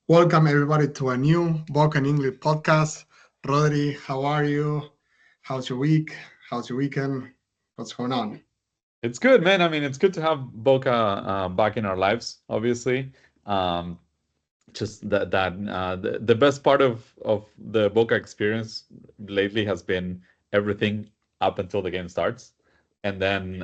Welcome everybody to a new Boca in English podcast. Rodri, how are you? How's your week? How's your weekend? What's going on? It's good, man. I mean, it's good to have Boca back in our lives, obviously. Um, just the best part of the Boca experience lately has been everything up until the game starts, and then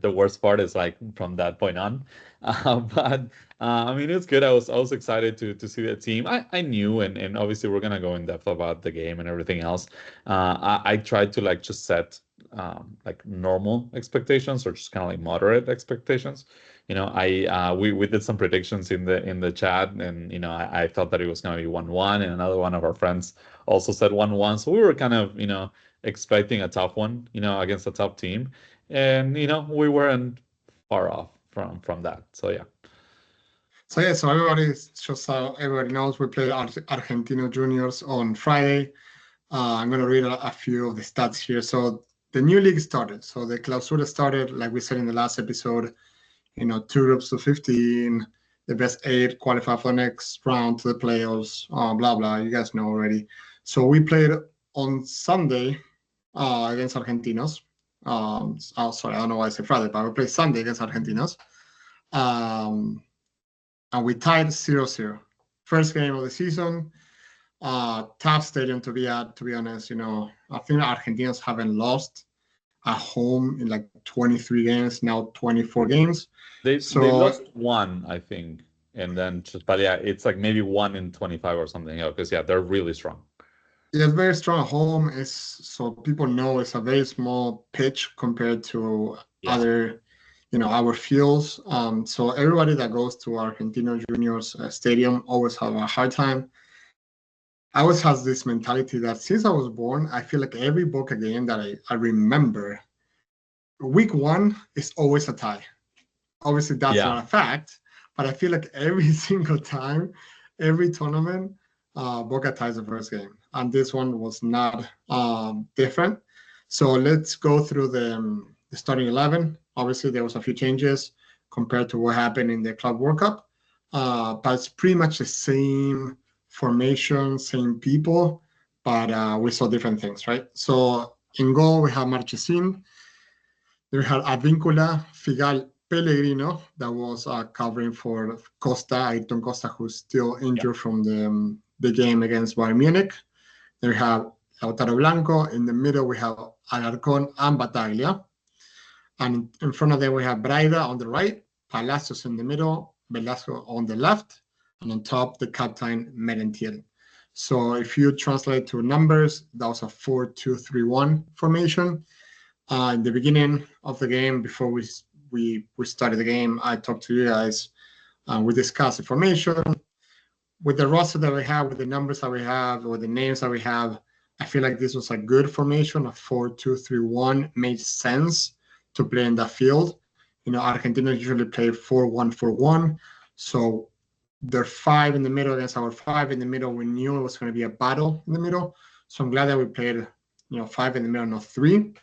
the worst part is like from that point on. But I mean, it's good. I was excited to see the team. I knew, and obviously we're gonna go in depth about the game and everything else. I tried to like just set like normal expectations or just kind of like moderate expectations. We did some predictions in the chat, and I thought that it was going to be 1-1, and another one of our friends also said 1-1. So we were kind of expecting a tough one, against a tough team, and we weren't far off from that. So yeah. So everybody knows we played Argentinos Juniors on Friday. I'm going to read a few of the stats here. So the new league started. So the Clausura started, like we said in the last episode, two groups of 15, the best eight qualify for the next round to the playoffs, blah, blah. You guys know already. So we played on Sunday against Argentinos. Sorry, I don't know why I said Friday, but we played Sunday against Argentinos. Um, and we tied 0-0. First game of the season. Tough stadium to be at, to be honest. I think Argentinos haven't lost at home in like 23 games, now 24 games. They So lost one, I think, and then but yeah, it's like maybe 1 in 25 or something. Yeah, because yeah, they're really strong. yeah, it's very strong at home. It's so people know it's a very small pitch compared to Yeah. other, our fields. So everybody that goes to Argentinos Juniors stadium always have a hard time. I always has this mentality that since I was born, I feel like every Boca game that I remember, week one is always a tie. Obviously, that's Yeah. not a fact, but I feel like every single time, every tournament, Boca ties the first game, and this one was not different. So let's go through the starting 11. Obviously, there was a few changes compared to what happened in the Club World Cup, but it's pretty much the same formation, same people, but we saw different things, right? So in goal, we have Marchesin. They had Advíncula, Figal, Pellegrino that was covering for Costa, Ayrton Costa, who's still Yeah. injured from the game against Bayern Munich. Then we have Lautaro Blanco. In the middle, we have Alarcón and Bataglia. And in front of them, we have Braida on the right, Palacios in the middle, Velasco on the left, and on top, the captain, Merentiel. So if you translate to numbers, that was a 4-2-3-1 formation. In the beginning of the game, before we started the game, I talked to you guys. We discussed the formation with the roster that we have, with the numbers that we have, or the names that we have. I feel like this was a good formation. A 4-2-3-1 made sense to play in that field. Argentina usually play 4-1-4-1, so their five in the middle against our five in the middle. We knew it was going to be a battle in the middle, so I'm glad that we played, five in the middle, not three.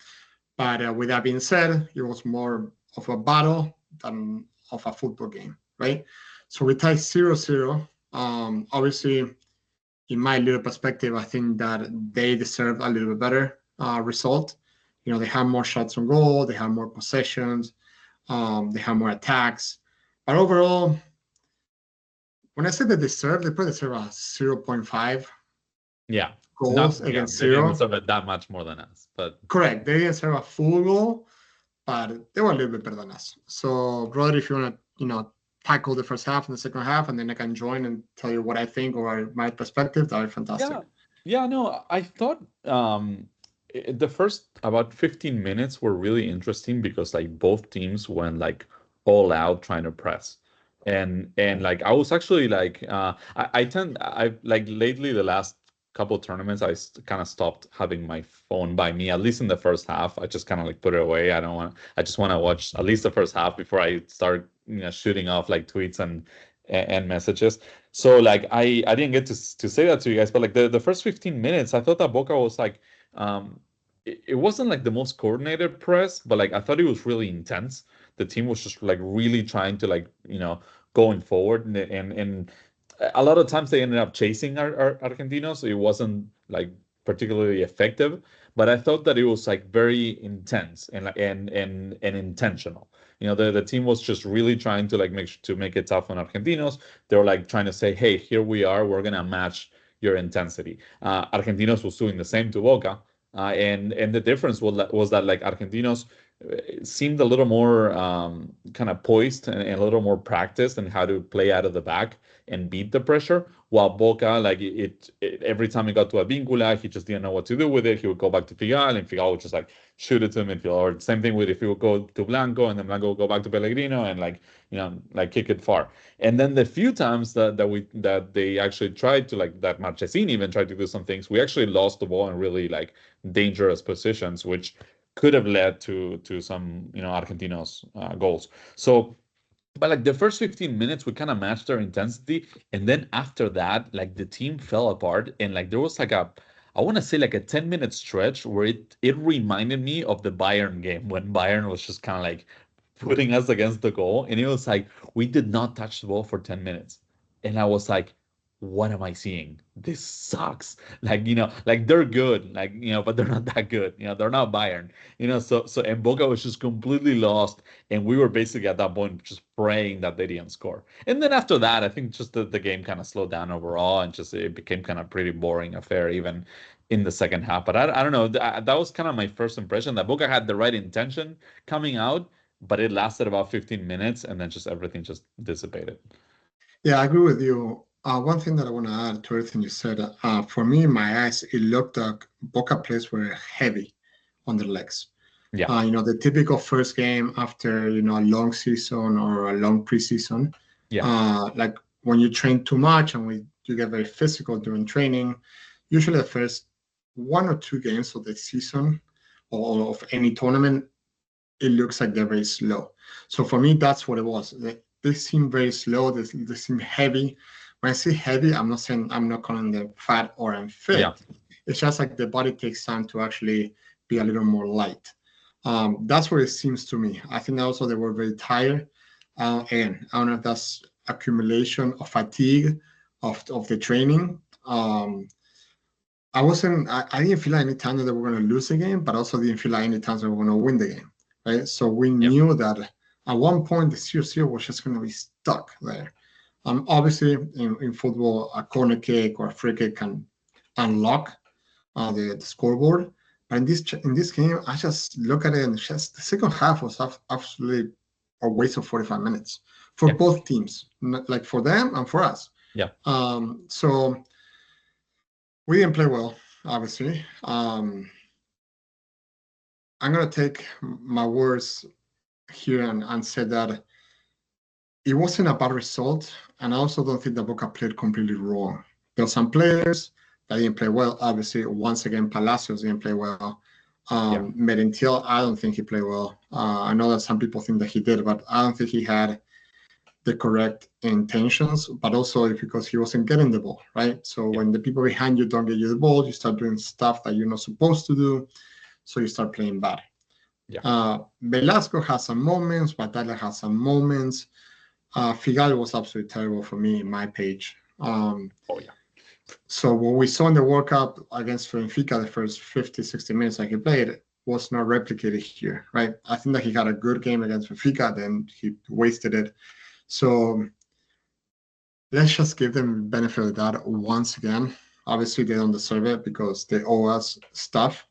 But with that being said, it was more of a battle than of a football game, right? So we tied 0-0. Obviously, in my little perspective, I think that they deserve a little bit better result. They have more shots on goal, they have more possessions, they have more attacks. But overall, when I say they deserve, they probably deserve a 0.5 Yeah. goals Not, yeah, against they didn't zero. deserve it that much more than us, but Correct. They didn't serve a full goal, but they were a little bit better than us. So, Rodri, if you want to, tackle the first half and the second half, and then I can join and tell you what I think or my perspective, that would be fantastic. yeah. Yeah, no, I thought the first about 15 minutes were really interesting because like both teams went like all out trying to press. And like I was actually like I like lately the last couple tournaments kind of stopped having my phone by me, at least in the first half. I just kind of like put it away. I just want to watch at least the first half before I start shooting off like tweets and messages. So like I didn't get to say that to you guys, but like the first 15 minutes, I thought that Boca was like it wasn't like the most coordinated press, but like I thought it was really intense. The team was just like really trying to like going forward and a lot of times they ended up chasing our Argentinos, so it wasn't like particularly effective. But I thought that it was like very intense and and intentional. The team was just really trying to like make it tough on Argentinos. They were like trying to say, "Hey, here we are. We're gonna match your intensity." Argentinos was doing the same to Boca, and the difference was that like Argentinos seemed a little more kind of poised and a little more practiced in how to play out of the back and beat the pressure. While Boca, like every time he got to a vincula, he just didn't know what to do with it. He would go back to Figal, and Figal would just like shoot it to midfield. Or same thing with if he would go to Blanco, and then Blanco would go back to Pellegrino and like kick it far. And then the few times that they actually tried to that Marchesini even tried to do some things, we actually lost the ball in really like dangerous positions, which could have led to some Argentinos goals. So but like the first 15 minutes we kind of matched their intensity, and then after that like the team fell apart, and like there was like I want to say like a 10-minute stretch where it reminded me of the Bayern game when Bayern was just kind of like putting us against the goal, and it was like we did not touch the ball for 10 minutes, and I was like, what am I seeing? This sucks. Like they're good, but they're not that good. They're not Bayern. So and Boca was just completely lost, and we were basically at that point just praying that they didn't score. And then after that, I think just the game kind of slowed down overall, and just it became kind of pretty boring affair even in the second half. But I don't know. That was kind of my first impression that Boca had the right intention coming out, but it lasted about 15 minutes, and then just everything just dissipated. Yeah, I agree with you. One thing that I want to add to everything you said, for me, in my eyes, it looked like Boca players were heavy on their legs. Yeah. The typical first game after, a long season or a long preseason. Yeah. Like when you train too much and you get very physical during training, usually the first 1 or 2 games of the season or of any tournament, it looks like they're very slow. So for me, that's what it was. They seem very slow. They seem heavy. When I say heavy, I'm not calling them fat or unfit. Yeah. It's just like the body takes time to actually be a little more light. That's what it seems to me. I think also they were very tired. And I don't know if that's accumulation of fatigue of the training. I didn't feel like any time that they were going to lose the game, but also didn't feel like any times they were going to win the game. Right? So we knew that at one point the 0-0 was just going to be stuck there. Obviously, in football, a corner kick or a free kick can unlock the scoreboard. But in this game, I just look at it and just the second half was absolutely a waste of 45 minutes for both teams, like for them and for us. Yeah. So we didn't play well, obviously. I'm going to take my words here and say that it wasn't a bad result, and I also don't think that Boca played completely wrong. There were some players that didn't play well. Obviously, once again, Palacios didn't play well. Merentiel, I don't think he played well. I know that some people think that he did, but I don't think he had the correct intentions, but also because he wasn't getting the ball, right? So when the people behind you don't get you the ball, you start doing stuff that you're not supposed to do, so you start playing bad. Velasco has some moments, Batalla has some moments. Figal was absolutely terrible for me in my page. So what we saw in the World Cup against Benfica, the first 50, 60 minutes that he played, was not replicated here, right? I think that he had a good game against Benfica, then he wasted it. So let's just give them the benefit of that once again. Obviously, they don't deserve it because they owe us stuff.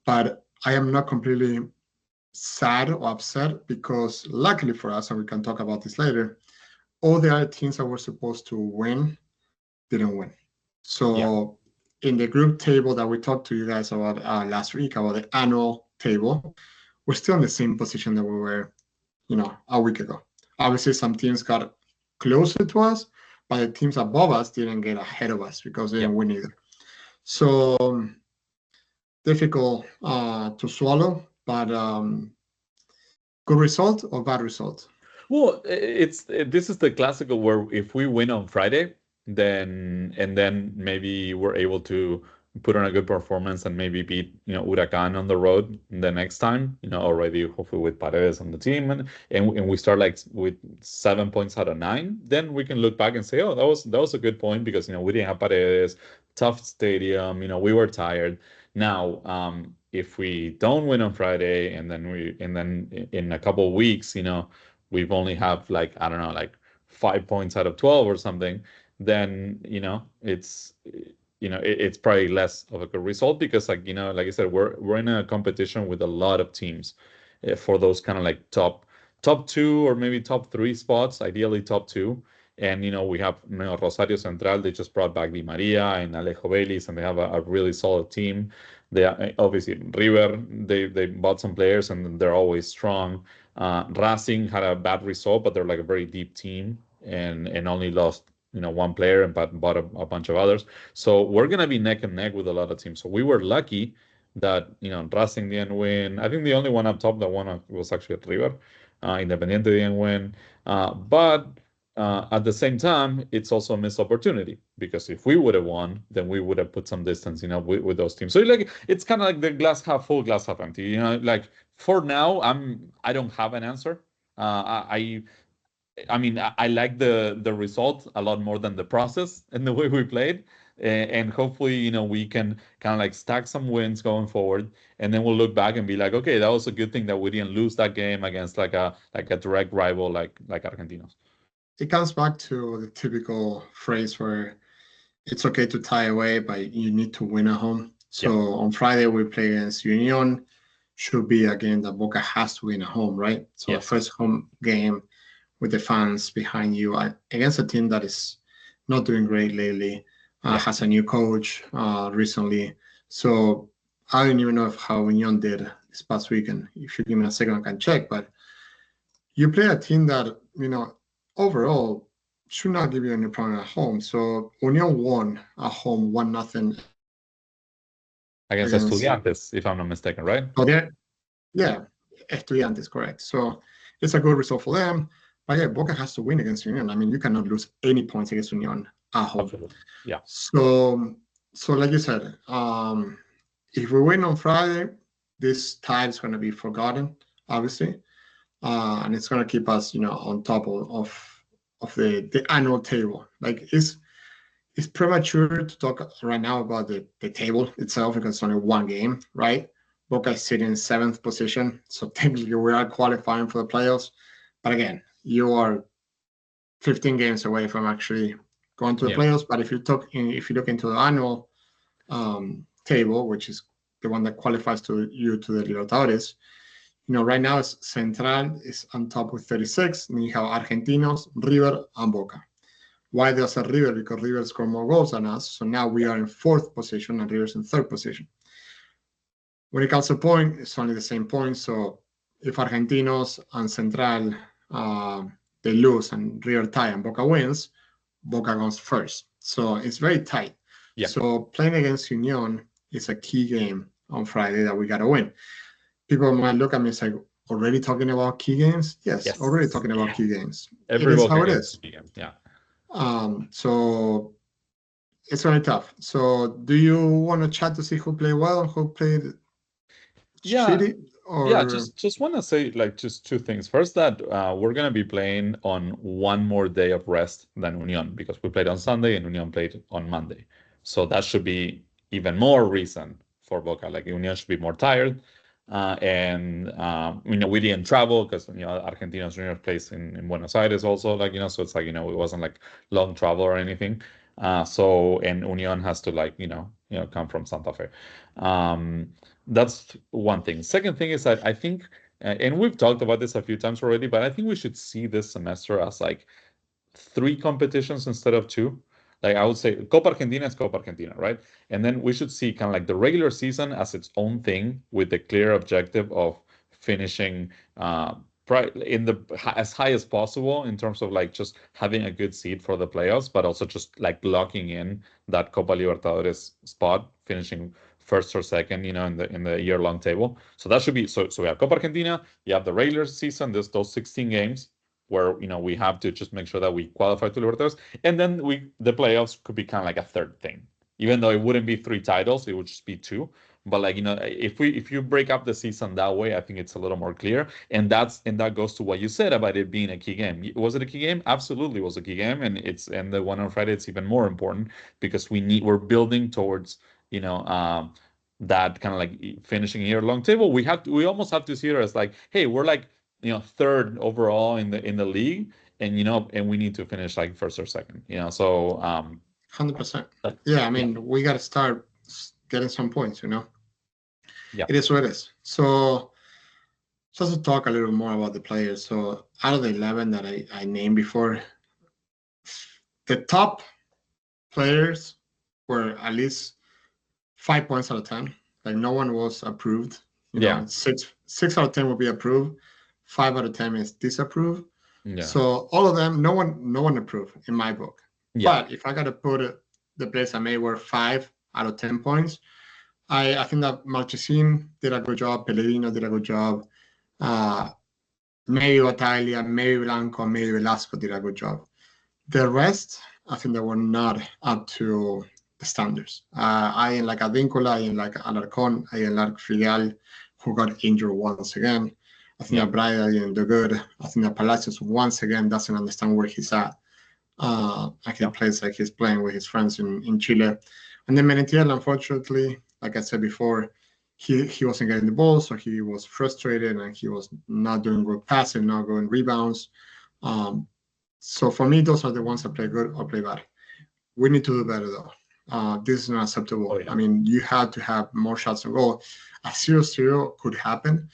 But I am not completely sad or upset because luckily for us, and we can talk about this later, all the other teams that were supposed to win didn't win. So in the group table that we talked to you guys about last week, about the annual table, we're still in the same position that we were, a week ago. Obviously, some teams got closer to us, but the teams above us didn't get ahead of us because they didn't win either. So difficult to swallow, but good result or bad result? Well, this is the classical where if we win on Friday, then maybe we're able to put on a good performance and maybe beat, Huracan on the road the next time, already hopefully with Paredes on the team, and we start like with 7 points out of 9, then we can look back and say, oh, that was a good point because, we didn't have Paredes, tough stadium, we were tired. Now, if we don't win on Friday and then in a couple of weeks, we've only have like, I don't know, like 5 points out of 12 or something, then, it's probably less of a good result because, like, like I said, we're in a competition with a lot of teams for those kind of like top two or maybe top 3 spots, ideally top 2. And, we have, Rosario Central, they just brought back Di Maria and Alejo Vélez, and they have a really solid team. They are, obviously, River, they bought some players and they're always strong. Racing had a bad result, but they're like a very deep team and only lost, one player and bought a bunch of others. So we're going to be neck and neck with a lot of teams. So we were lucky that, Racing didn't win. I think the only one up top that won was actually River. Independiente didn't win. But at the same time, it's also a missed opportunity because if we would have won, then we would have put some distance, with those teams. So like it's kind of like the glass half full, glass half empty. Like for now, I don't have an answer. I mean, I like the result a lot more than the process and the way we played. And hopefully, we can kind of like stack some wins going forward, and then we'll look back and be like, okay, that was a good thing that we didn't lose that game against like a direct rival like Argentinos. It comes back to the typical phrase where it's okay to tie away, but you need to win at home. So on Friday we play against Union. Should be a game that Boca has to win at home, right? So the first home game with the fans behind you against a team that is not doing great lately, has a new coach recently. So I don't even know how Union did this past weekend. If you give me a second, I can check. But you play a team that, overall should not give you any problem at home. So Union won at home 1-0 against Estudiantes, if I'm not mistaken, right? Oh, yeah, Estudiantes, correct. So it's a good result for them. But yeah, Boca has to win against Union. I mean, you cannot lose any points against Union at home. Absolutely. Yeah. So like you said, if we win on Friday, this tie is going to be forgotten, obviously, and it's going to keep us, on top of the annual table. Like it's premature to talk right now about the table itself because it's only one game, right? Boca is sitting in 7th position, so technically we are qualifying for the playoffs. But again, you are 15 games away from actually going to the playoffs. But if you look into the annual table, which is the one that qualifies to the Libertadores, right now Central is on top with 36, and you have Argentinos, River, and Boca. Why there's a River? Because River scored more goals than us, so now we are in 4th position and River's in 3rd position. When it comes to point, it's only the same point. So if Argentinos and Central they lose and River tie and Boca wins, Boca goes first. So it's very tight. Yeah. So playing against Union is a key game on Friday that we got to win. People might look at me and say, already talking about key games? Yes. Already talking about key games. Every Boca how it is. Key game. Yeah. So it's very tough. So do you want to chat to see who played well, who played shitty? Just want to say like just 2 things. First, that we're going to be playing on one more day of rest than Union because we played on Sunday and Union played on Monday. So that should be even more reason for Boca. Like Union should be more tired. We didn't travel because, Argentinos Juniors plays in Buenos Aires also, like, so it's like, it wasn't like long travel or anything. And Union has to come from Santa Fe. That's one thing. Second thing is that I think, and we've talked about this a few times already, but I think we should see this semester as like 3 competitions instead of 2. Like I would say Copa Argentina is Copa Argentina, right? And then we should see kind of like the regular season as its own thing with the clear objective of finishing in the as high as possible in terms of like just having a good seed for the playoffs, but also just like locking in that Copa Libertadores spot, finishing 1st or 2nd, in the year-long table. So that should be so we have Copa Argentina, you have the regular season, those 16 games where we have to just make sure that we qualify to Libertadores, and then the playoffs could be kind of like a 3rd thing. even though it wouldn't be 3 titles, it would just be two. But like, if you break up the season that way, I think it's a little more clear. And that goes to what you said about it being a key game. Was it a key game? Absolutely was a key game. And the one on Friday, it's even more important because we're building towards, that kind of like finishing year-long table. We almost have to see it as like, hey, we're like, third overall in the league, and we need to finish like first or second. So 100%. Yeah, I mean, we got to start getting some points. Yeah. It is what it is. So just to talk a little more about the players. So out of the 11 that I named before, the top players were at least 5 points out of 10. Like no one was approved. Six out of 10 will be approved. 5 out of 10 is disapproved. Yeah. So all of them, no one approved in my book. Yeah. But if I got to put the players I made were 5 out of 10 points, I think that Marchesín did a good job. Pellegrino did a good job. Maybe Battaglia, maybe Blanco, maybe Velasco did a good job. The rest, I think they were not up to the standards. I like Advíncula, I like Alarcón, I like Filial, who got injured once again. I think that Braida didn't do good. I think that Palacios once again doesn't understand where he's at. He plays like he's playing with his friends in Chile. And then Merentiel, unfortunately, like I said before, he wasn't getting the ball, so he was frustrated and he was not doing good passing, not going rebounds. So for me, those are the ones that play good or play bad. We need to do better though. This is not acceptable. I mean, you had to have more shots on goal. A 0-0 could happen,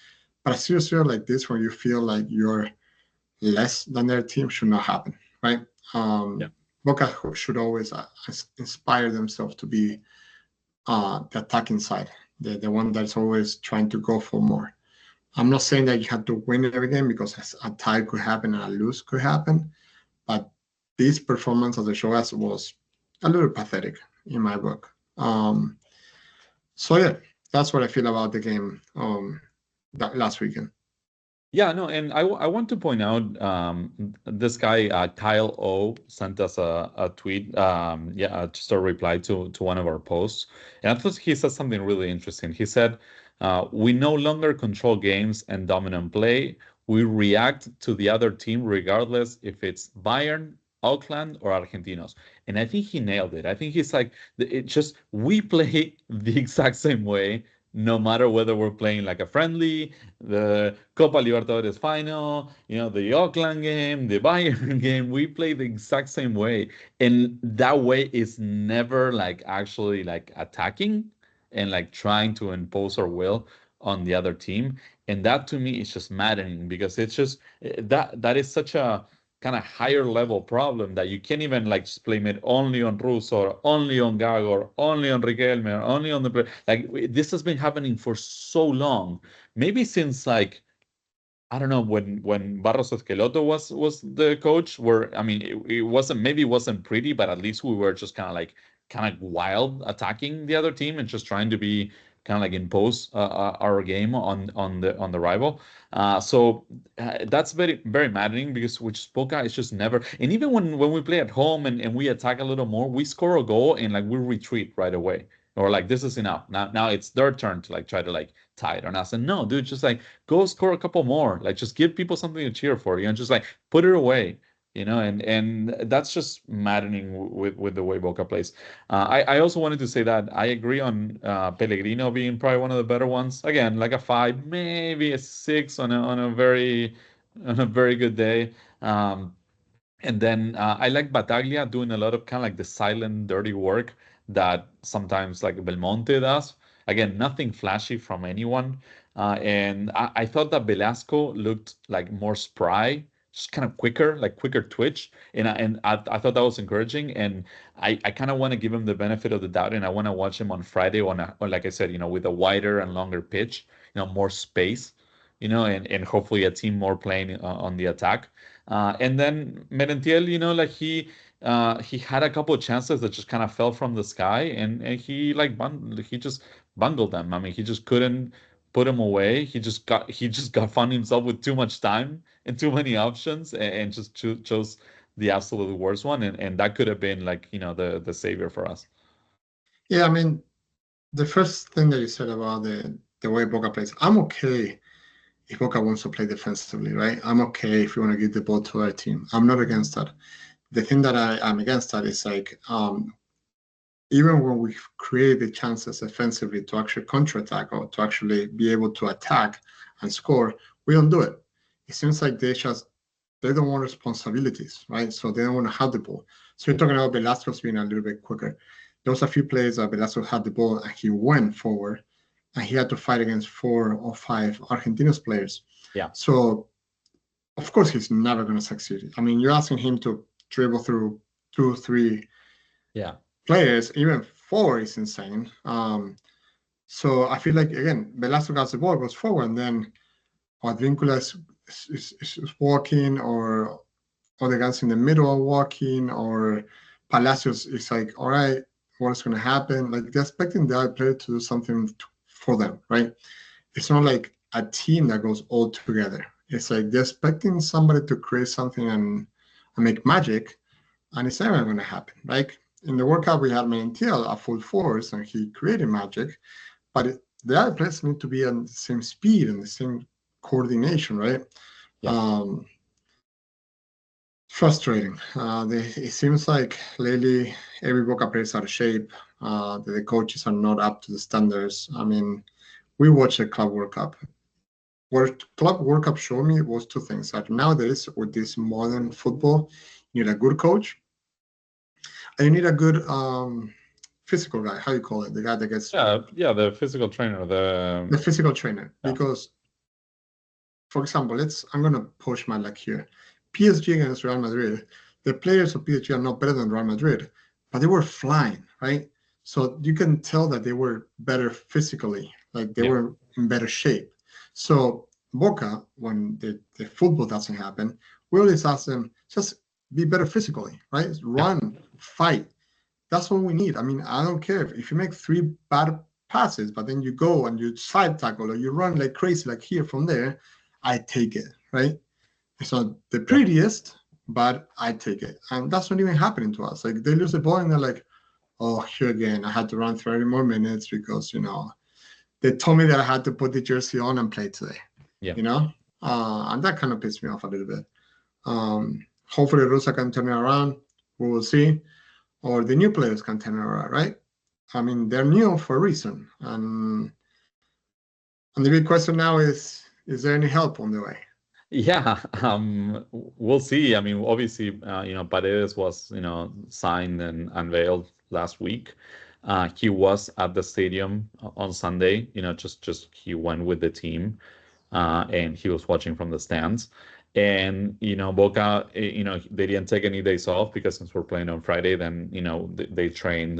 but a 0-0 like this, where you feel like you're less than their team, should not happen, right? Boca should always inspire themselves to be the attacking side, the one that's always trying to go for more. I'm not saying that you have to win every game, because a tie could happen and a lose could happen, but this performance of the show us was a little pathetic in my book. So yeah, that's what I feel about the game that last weekend. Yeah, no, and I want to point out this guy Kyle O sent us a tweet, just a reply to one of our posts, and I thought he said something really interesting. He said, "We no longer control games and dominant play. We react to the other team regardless if it's Bayern, Auckland, or Argentinos." And I think he nailed it. I think he's like, we play the exact same way, no matter whether we're playing like a friendly, the Copa Libertadores final, the Auckland game, the Bayern game, we play the exact same way. And that way is never like actually like attacking and like trying to impose our will on the other team. And that to me is just maddening, because it's just that is such a kind of higher level problem that you can't even like just blame it only on Russo, or only on Gago, or only on Riquelme, or only on the like. This has been happening for so long, maybe since like, I don't know, when Barros Esqueloto was the coach, where I mean it wasn't pretty, but at least we were just kind of wild attacking the other team and just trying to be kind of like impose our game on the rival. So that's very very maddening, because which Boca is just never. And even when we play at home and we attack a little more, we score a goal and like we retreat right away. Or like, this is enough. Now it's their turn to like try to like tie it on us. And no, dude, just like go score a couple more. Like just give people something to cheer for, and just like put it away. And that's just maddening with the way Boca plays. I also wanted to say that I agree on Pellegrino being probably one of the better ones. Again, like a 5, maybe a 6 on a very good day. And then I like Battaglia doing a lot of kind of like the silent, dirty work that sometimes like Belmonte does. Again, nothing flashy from anyone. And I thought that Velasco looked like more spry, just kind of quicker, like quicker twitch. And I thought that was encouraging. And I kind of want to give him the benefit of the doubt. And I want to watch him on Friday on like I said, with a wider and longer pitch, more space, and hopefully a team more playing on the attack. And then Merentiel, like he had a couple of chances that just kind of fell from the sky, and he he just bungled them. I mean, he just couldn't put them away. He just got found himself with too much time and too many options, and just chose the absolute worst one, and that could have been like the savior for us. Yeah, I mean, the first thing that you said about the way Boca plays, I'm okay if Boca wants to play defensively, right? I'm okay if you want to give the ball to our team. I'm not against that. The thing that I'm against that is like even when we create the chances offensively to actually counterattack or to actually be able to attack and score, we don't do it. It seems like they don't want responsibilities, right? So they don't want to have the ball. So you're talking about Velasquez being a little bit quicker. There was a few plays that Velasquez had the ball and he went forward and he had to fight against 4 or 5 Argentinos players. Yeah. So of course he's never going to succeed. I mean, you're asking him to dribble through 2, 3 Yeah. players, even 4 is insane. So I feel like again, Velasquez got the ball, goes forward, and then Advíncula is walking, or the guys in the middle are walking, or Palacios is like, all right, what's going to happen? Like they're expecting the other player to do something for them, right? It's not like a team that goes all together. It's like they're expecting somebody to create something and make magic, and it's never going to happen. Like in the World Cup, we had Mantiel at full force, and he created magic, but the other players need to be on the same speed and the same coordination, right? Yeah. Frustrating. It seems like lately every Boca player is out of shape. The coaches are not up to the standards. I mean, we watched the Club World Cup. What Club World Cup showed me was 2 things. That nowadays, with this modern football, you need a good coach and you need a good physical guy. How you call it? The guy that gets Yeah, the physical trainer, the physical trainer. Yeah. Because, for example, I'm gonna push my luck here. PSG against Real Madrid. The players of PSG are not better than Real Madrid, but they were flying, right? So you can tell that they were better physically, like they were in better shape. So Boca, when the football doesn't happen, we always ask them just be better physically, right? Run, fight. That's what we need. I mean, I don't care if you make 3 bad passes, but then you go and you side tackle or you run like crazy, like here from there. I take it, right? It's not the prettiest, but I take it. And that's not even happening to us. Like they lose the ball and they're like, oh, here again, I had to run 30 more minutes because, they told me that I had to put the jersey on and play today, Yeah. And that kind of pissed me off a little bit. Hopefully Rusa can turn it around. We will see. Or the new players can turn it around, right? I mean, they're new for a reason. And the big question now is there any help on the way? Yeah, we'll see. I mean, obviously, Paredes was, signed and unveiled last week. He was at the stadium on Sunday, just he went with the team, and he was watching from the stands. And, Boca, they didn't take any days off because since we're playing on Friday, then, they trained,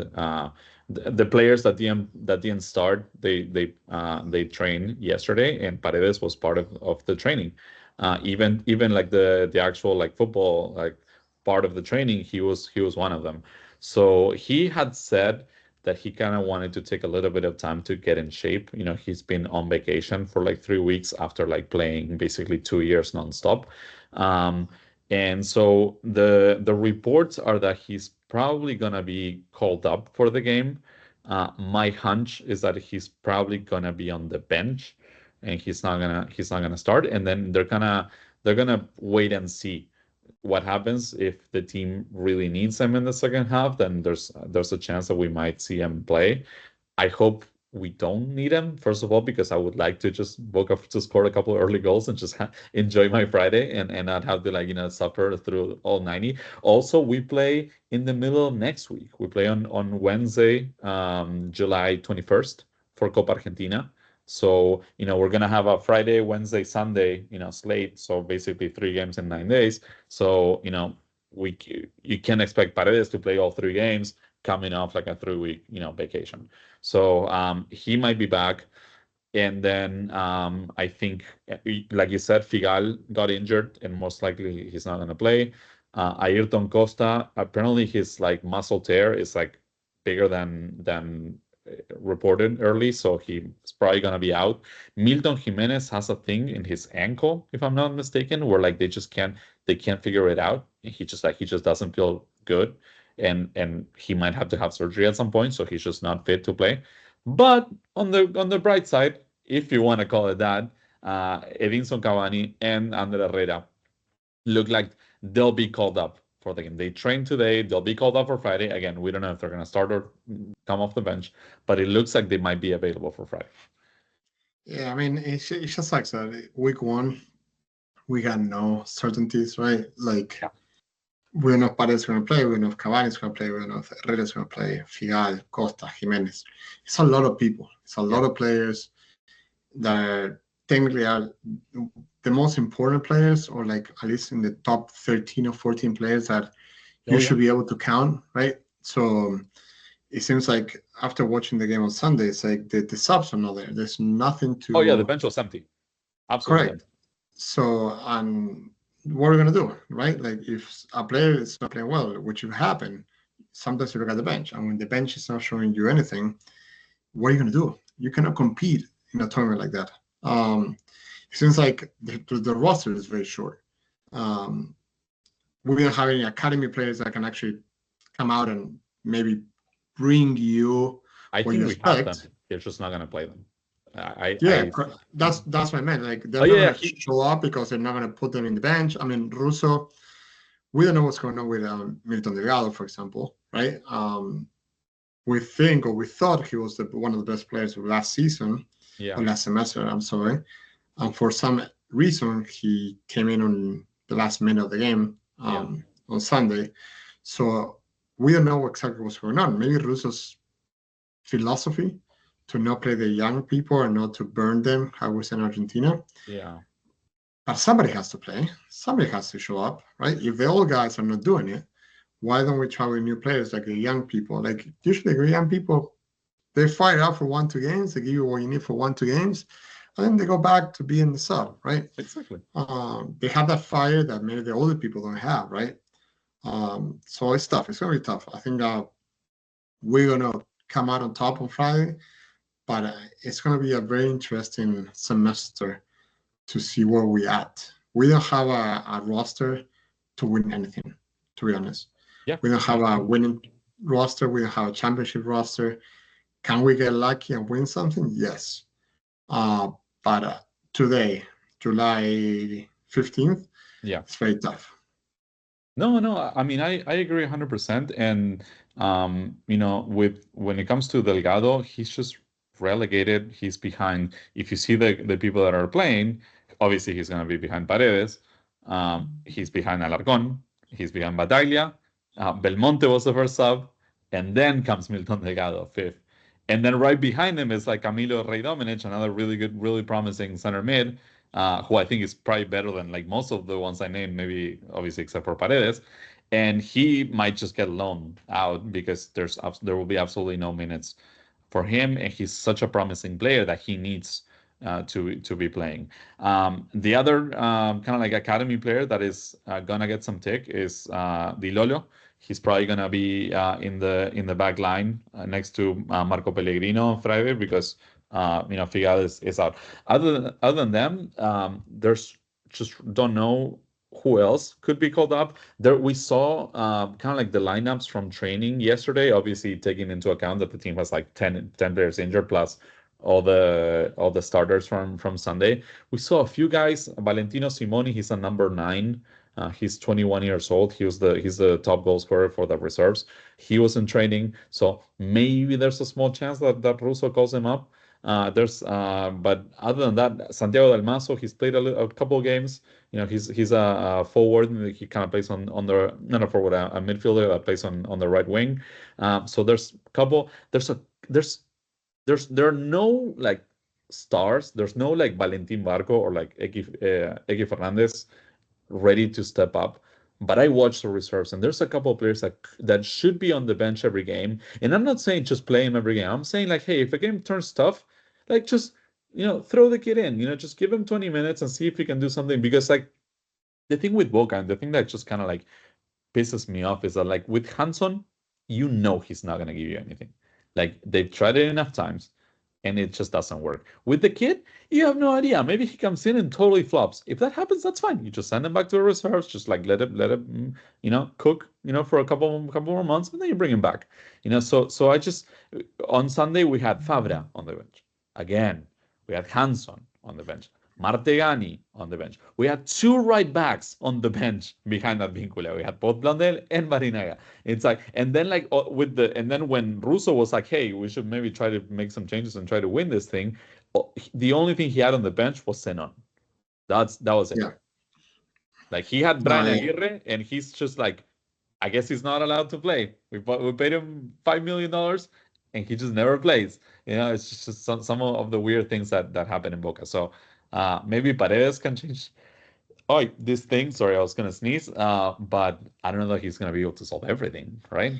the players that didn't start, they trained yesterday, and Paredes was part of the training. Even like the actual like football like part of the training, he was one of them. So he had said that he kind of wanted to take a little bit of time to get in shape. He's been on vacation for like 3 weeks after like playing basically 2 years nonstop. And so the reports are that he's probably gonna be called up for the game. My hunch is that he's probably gonna be on the bench and he's not gonna start. And then they're gonna wait and see what happens. If the team really needs him in the second half, then there's a chance that we might see him play. I hope we don't need him, first of all, because I would like to just woke up to score a couple of early goals and just enjoy my Friday and not have to suffer through all 90. Also, we play in the middle of next week. We play on Wednesday, July 21st for Copa Argentina. So, we're gonna have a Friday, Wednesday, Sunday, slate. So basically 3 games in 9 days. So, you can expect Paredes to play all 3 games coming off like a 3 week, vacation. So he might be back. And then I think, like you said, Figal got injured and most likely he's not going to play. Ayrton Costa, apparently his like muscle tear is like bigger than reported early, so he's probably going to be out. Milton Jimenez has a thing in his ankle, if I'm not mistaken, where like they can't figure it out. He just doesn't feel good. and he might have to have surgery at some point, so he's just not fit to play. But on the bright side, if you want to call it that, Edinson Cavani and Ander Herrera look like they'll be called up for the game. They trained today. They'll be called up for Friday. Again, we don't know if they're going to start or come off the bench, but it looks like they might be available for Friday. Yeah, I mean, it's just like that. Week 1, we got no certainties, right? Like, we don't know if Paredes is going to play. We don't know if Cavani is going to play. We don't know if Herrera is going to play. Figal, Costa, Jimenez. It's a lot of people. It's a lot of players that technically are the most important players, or like at least in the top 13 or 14 players that you should be able to count, right? So it seems like after watching the game on Sunday, it's like the subs are not there. There's nothing to. Oh yeah, the bench was empty. Absolutely. Correct. So, and what are we gonna do, right? Like if a player is not playing well, which will happen, sometimes you look at the bench, and when the bench is not showing you anything, what are you gonna do? You cannot compete in a tournament like that. It seems like the roster is very short. We don't have any academy players that can actually come out and maybe bring you. I think we have them. They're just not going to play them. That's what I meant. Like they're not going to show up because they're not going to put them in the bench. I mean, Russo, we don't know what's going on with Milton Delgado, for example, right? We think, or we thought he was one of the best players of last season, or last semester, I'm sorry. And for some reason, he came in on the last minute of the game on Sunday. So we don't know exactly what's going on. Maybe Russo's philosophy to not play the young people and not to burn them, how we say in Argentina. Yeah. But somebody has to play. Somebody has to show up, right? If the old guys are not doing it, why don't we try with new players like the young people? Like usually the young people, they fight out for 1-2 games. They give you what you need for 1-2 games. And then they go back to being the sub, right? Exactly. They have that fire that maybe the older people don't have, right? So it's tough. It's going to be tough. I think we're going to come out on top on Friday, but it's going to be a very interesting semester to see where we're at. We don't have a roster to win anything, to be honest. Yeah. We don't have a winning roster. We don't have a championship roster. Can we get lucky and win something? Yes. But today, July 15th, it's very tough. No. I mean, I agree 100%. And, when it comes to Delgado, he's just relegated. He's behind. If you see the people that are playing, obviously he's going to be behind Paredes. He's behind Alarcón. He's behind Bataglia. Belmonte was the first sub. And then comes Milton Delgado, 5th. And then right behind him is like Camilo Rey Dominic, another really good, really promising center mid, who I think is probably better than like most of the ones I named, maybe obviously except for Paredes. And he might just get loaned out because there will be absolutely no minutes for him. And he's such a promising player that he needs to be playing. The other kind of like academy player that is gonna get some tick is Di Lolo. He's probably gonna be in the back line next to Marco Pellegrino on Friday because Figal is out. Other than them, there's just don't know who else could be called up. There we saw kind of like the lineups from training yesterday. Obviously, taking into account that the team has like 10 players injured plus all the starters from Sunday. We saw a few guys. Valentino Simoni, he's a number 9. He's 21 years old. He's the top goal scorer for the reserves. He was in training, so maybe there's a small chance that Russo calls him up. But other than that, Santiago Del Mazo, he's played a couple of games. He's a forward. He kind of plays on the not a forward, a midfielder that plays on the right wing. So there's a couple. There are no like stars. There's no like Valentin Barco or like Eki Fernandez ready to step up. But I watched the reserves, and there's a couple of players that should be on the bench every game. And I'm not saying just play him every game. I'm saying like, hey, if a game turns tough, like just throw the kid in. Just give him 20 minutes and see if he can do something. Because like the thing with Boca, and the thing that just kind of like pisses me off is that like with Hanson, he's not gonna give you anything. Like they've tried it enough times. and it just doesn't work. With the kid, you have no idea. Maybe he comes in and totally flops. If that happens, that's fine. You just send him back to the reserves, just like let him cook, for a couple more months, and then you bring him back. So I just on Sunday we had Fabra on the bench. Again, we had Hanson on the bench. Martegani on the bench. We had two right backs on the bench behind that Vincula. We had both Blandel and Marinaga. It's like, and then and then when Russo was like, hey, we should maybe try to make some changes and try to win this thing. The only thing he had on the bench was Zenon. That was it. Yeah. Like he had No, Brian Aguirre, and he's just like, I guess he's not allowed to play. We paid him $5 million, and he just never plays. It's just some of the weird things that happen in Boca. So maybe Paredes can change. Oh, this thing. Sorry, I was gonna sneeze. But I don't know that he's gonna be able to solve everything, right?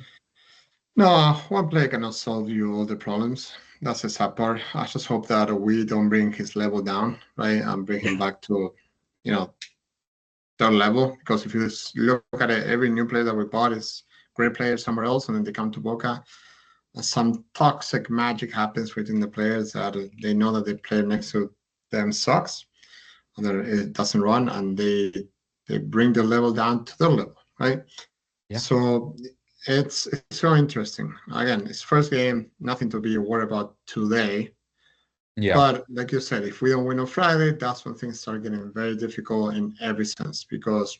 no, one player cannot solve you all the problems. That's the sad part. I just hope that we don't bring his level down, right, and bring him back to, their level. Because if you look at it, every new player that we bought is great players somewhere else, and then they come to Boca. Some toxic magic happens within the players that they know that the player next to them sucks, and then it doesn't run, and they bring the level down to their level, right? Yeah. So it's so interesting. Again, it's first game, nothing to be worried about today. Yeah. But like you said, if we don't win on Friday, that's when things start getting very difficult in every sense. Because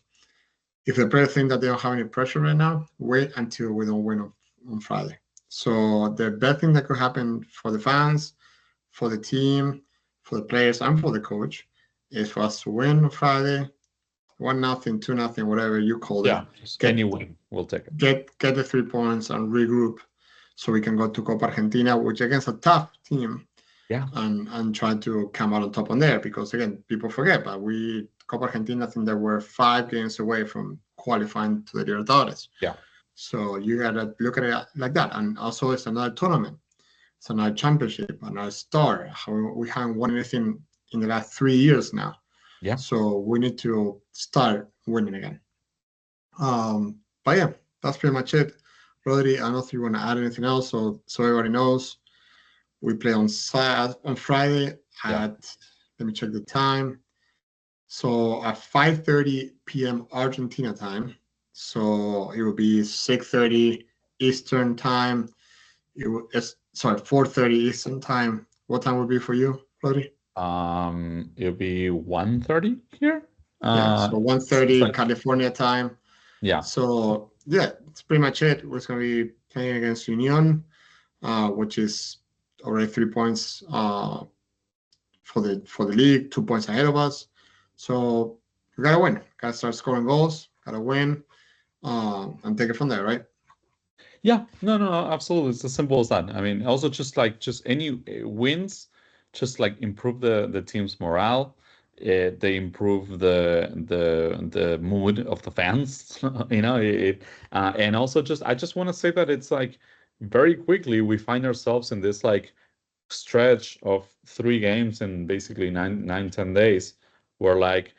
if the players think that they don't have any pressure right now, wait until we don't win on Friday. So the best thing that could happen for the fans, for the team, for the players, and for the coach is for us to win on Friday, 1-0, 2-0, whatever you call it. Any win, we'll take it. Get the 3 points and regroup, so we can go to Copa Argentina, which against a tough team. Yeah. And try to come out on top on there, because again, people forget, but Copa Argentina, I think that we're 5 games away from qualifying to the Libertadores. Yeah. So you gotta look at it like that. And also it's another tournament. It's another championship, another star. We haven't won anything in the last 3 years now. Yeah. So we need to start winning again. But yeah, that's pretty much it. Rodri, I don't know if you want to add anything else, so everybody knows. We play on Friday at, let me check the time. So at 5:30 p.m. Argentina time. So it will be 6:30 Eastern time. 4:30 Eastern time. What time would be for you, Rodri? It'll be 1:30 here. So 1:30 California time. Yeah. So yeah, that's pretty much it. We're going to be playing against Union, which is already 3 points for the league, 2 points ahead of us. So we gotta win. Gotta start scoring goals. Gotta win, and take it from there, right? Yeah. No, absolutely. It's as simple as that. I mean, also just any wins, just like improve the team's morale. They improve the mood of the fans. And also I just want to say that it's like very quickly we find ourselves in this like stretch of 3 games in basically 10 days, where like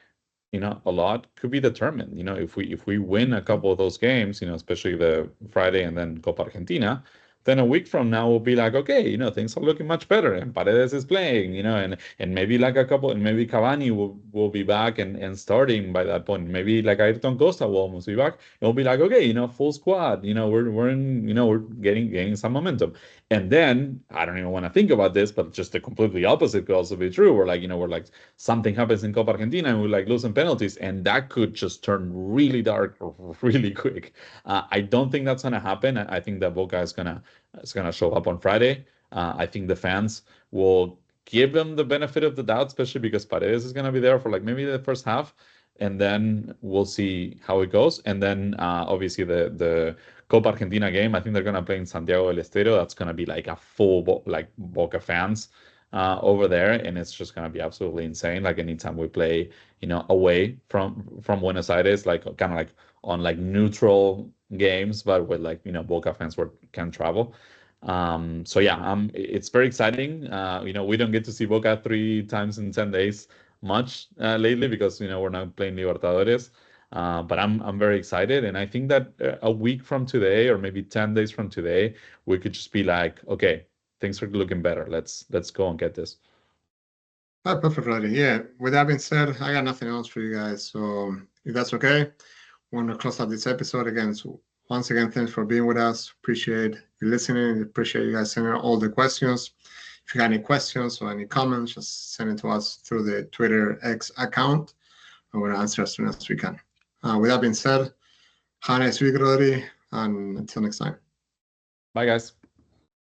a lot could be determined. If we win a couple of those games, especially the Friday and then Copa Argentina, then a week from now we'll be like, okay, things are looking much better, and Paredes is playing, and maybe like and maybe Cavani will be back and starting by that point. Maybe like Ayrton Costa will almost be back. It'll be like, okay, full squad. We're getting some momentum. And then I don't even want to think about this, but just the completely opposite could also be true. We're like something happens in Copa Argentina and we like losing penalties, and that could just turn really dark really quick. I don't think that's gonna happen. I think that Boca is gonna show up on Friday. I think the fans will give them the benefit of the doubt, especially because Paredes is gonna be there for like maybe the first half, and then we'll see how it goes. And then obviously the Copa Argentina game, I think they're gonna play in Santiago del Estero. That's gonna be like a full Boca fans over there, and it's just gonna be absolutely insane. Like anytime we play, away from Buenos Aires, like kind of like on like neutral games, but with like Boca fans can travel. So yeah, it's very exciting. We don't get to see Boca 3 times in 10 days much lately because we're not playing Libertadores. But I'm very excited, and I think that a week from today, or maybe 10 days from today, we could just be like, okay, things are looking better. Let's go and get this. Perfect, Rodrigo. Yeah. With that being said, I got nothing else for you guys. So if that's okay, want to close out this episode again. So once again, thanks for being with us. Appreciate you listening. Appreciate you guys sending all the questions. If you got any questions or any comments, just send it to us through the Twitter X account, and we'll answer as soon as we can. With that being said, have a nice week, Rodrigo, and until next time. Bye, guys.